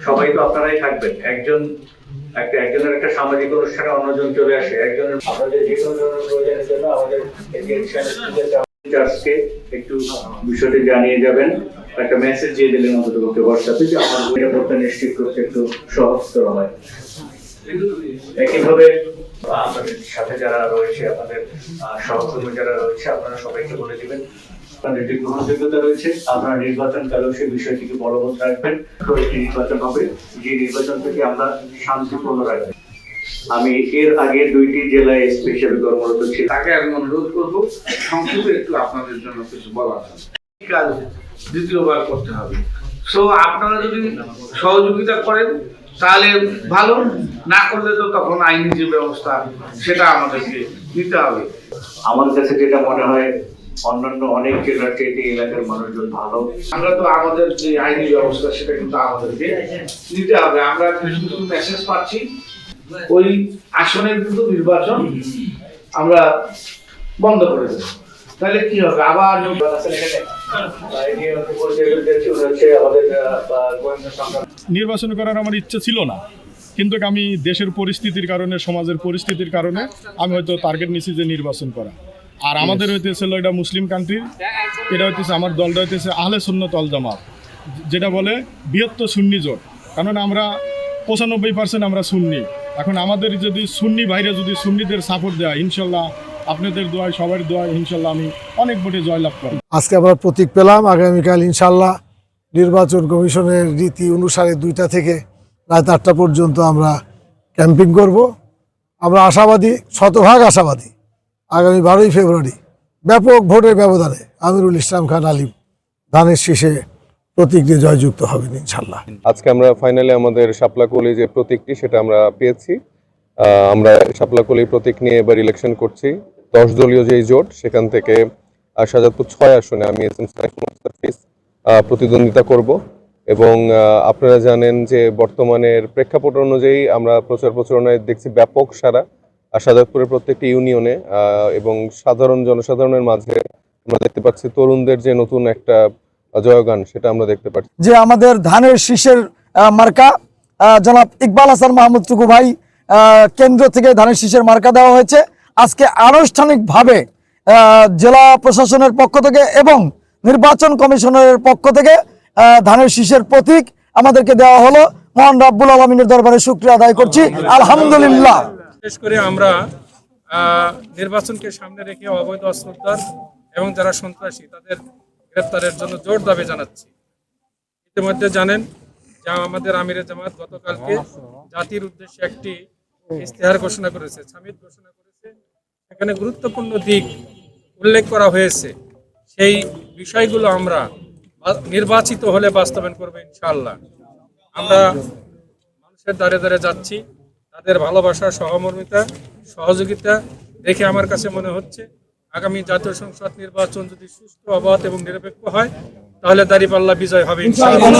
সবাই তো আপনারাই থাকবেন, একজনের একটা সামাজিক অনুষ্ঠানে অন্যজন চলে আসে, একজনের আপনাদের যে কোনো ধরনের প্রয়োজনের জন্য আমাদের চার্জকে একটু বিষয়টি জানিয়ে যাবেন, একটা মেসেজ দিয়ে দিলেন অন্তত হোয়াটসঅ্যাপে যে আমার নিরাপত্তা নিশ্চিত করতে একটু সহজতর হয়। একইভাবে আপনাদের সাথে যারা রয়েছে, আপনাদের সহকর্মী যারা রয়েছে, আপনারা সবাইকে বলে দিবেন আপনাদের যে গ্রহণযোগ্যতা রয়েছে, আপনারা নির্বাচনকালেও সেই বিষয়টিকে বলবৎ রাখবেন। একটি নির্বাচন হবে, যে নির্বাচন থেকে আমরা শান্তিপূর্ণ রাখবেন। আমি এর আগে 2টি জেলায় এসপি হিসেবে কর্মরত ছিলাম। তাকে আমি অনুরোধ করবো সংক্ষেপে একটু আপনাদের জন্য কিছু বলার কাজ দ্বিতীয়বার করতে হবে। সো আপনারা যদি সহযোগিতা করেন তাহলে ভালো, না করলে তো তখন আইনি যে ব্যবস্থা সেটা আমাদেরকে নিতে হবে। আমার কাছে যেটা মনে হয় অন্যান্য অনেক জেলার চেয়ে এলাকার মানুষজন ভালো। আমরা তো আমাদের যে আইনি ব্যবস্থা সেটা কিন্তু আমাদেরকে নিতে হবে। আমরা কিছু মেসেজ পাচ্ছি, ওই আসনের কিন্তু নির্বাচন আমরা বন্ধ করে দেবো, তাহলে কি হবে আবার নির্বাচন করার আমার ইচ্ছে ছিল না, কিন্তু আমি দেশের পরিস্থিতির কারণে, সমাজের পরিস্থিতির কারণে আমি হয়তো টার্গেট নিচ্ছি যে নির্বাচন করা। আর আমাদের হইতেছিল এটা মুসলিম কান্ট্রি, এটা হইতেছে আমার দলটা হইতেছে আহলে সুন্নাত ওয়াল জামাত, যেটা বলে বৃহত্তর সুন্নি জোট। কারণ আমরা 95% আমরা সুন্নি। এখন আমাদের যদি সুন্নি ভাইরা যদি সুন্নিদের সাপোর্ট দেয়, ইনশাল্লাহ আপনাদের দোয়ায়, সবার দোয়ায় ইনশাল্লাহ আমি অনেক ভোটে জয়লাভ করব। আজকে আমরা প্রতীক পেলাম, আগামীকাল ইনশাল্লাহ নির্বাচন কমিশনের রীতি অনুসারে 2টা থেকে রাত 8টা পর্যন্ত আমরা ক্যাম্পিং করব। আমরা আশাবাদী, শতভাগ আশাবাদী, আগামী 12ই ফেব্রুয়ারি ব্যাপক ভোটের ব্যবধানে আমিরুল ইসলাম খান আলিম ধানের শীষে প্রতীক দিয়ে জয়যুক্ত হবেন ইনশাল্লাহ। আজকে আমরা ফাইনালি আমাদের শাপলাকলি যে প্রতীকটি সেটা আমরা পেয়েছি। আমরা শাপলাকলি প্রতীক নিয়ে এবার ইলেকশন করছি। 10 দলীয় যেই জোট, সেখান থেকে শাহজাদপুর 6 আসনে আমি এস এম সাইফুল মুস্তাফিজ প্রতিদ্বন্দ্বিতা করব। এবং আপনারা জানেন যে বর্তমানের প্রেক্ষাপট অনুযায়ী আমরা প্রচার প্রচারণায় দেখছি ব্যাপক সারা শাহজাদপুরের প্রত্যেকটি ইউনিয়নে এবং সাধারণ জনসাধারণের মাঝে আমরা দেখতে পাচ্ছি তরুণদের যে নতুন একটা জয়গান, সেটা আমরা দেখতে পাচ্ছি। যে আমাদের ধানের শীষের মার্কা জনাব ইকবাল হাসান মাহমুদ টুকু ভাই কেন্দ্র থেকে ধানের শীষের মার্কা দেওয়া হয়েছে। আজকে আনুষ্ঠানিকভাবে জেলা প্রশাসনের পক্ষ থেকে এবং নির্বাচন কমিশনের পক্ষ থেকে ধানের শীষের প্রতীক আমাদেরকে দেওয়া হলো। মহান রাব্বুল আলামিনের দরবারে শুকরিয়া আদায় করছি, আলহামদুলিল্লাহ। বিশেষ করে আমরা নির্বাচনকে সামনে রেখে অবৈধ অস্ত্রোদ্ধার এবং যারা সন্ত্রাসী তাদের গ্রেফতারের জন্য জোর দাবি জানাচ্ছি। ইতিমধ্যে জানেন যে আমাদের আমিরে জামাত গতকালকে জাতির উদ্দেশ্যে একটি ইশতেহার ঘোষণা করেছে, সামিট ঘোষণা করেছে। এখানে গুরুত্বপূর্ণ দিক উল্লেখ করা হয়েছে। সেই বিষয়গুলো আমরা নির্বাচিত হলে বাস্তবায়ন করবো ইনশাআল্লাহ। আমরা মানুষের দ্বারে দ্বারে যাচ্ছি, তাদের ভালোবাসা, সহমর্মিতা, সহযোগিতা দেখে আমার কাছে মনে হচ্ছে আগামী জাতীয় সংসদ নির্বাচন যদি সুষ্ঠু, অবাধ এবং নিরপেক্ষ হয় তাহলে দাঁড়িপাল্লা বিজয় হবে ইনশাআল্লাহ।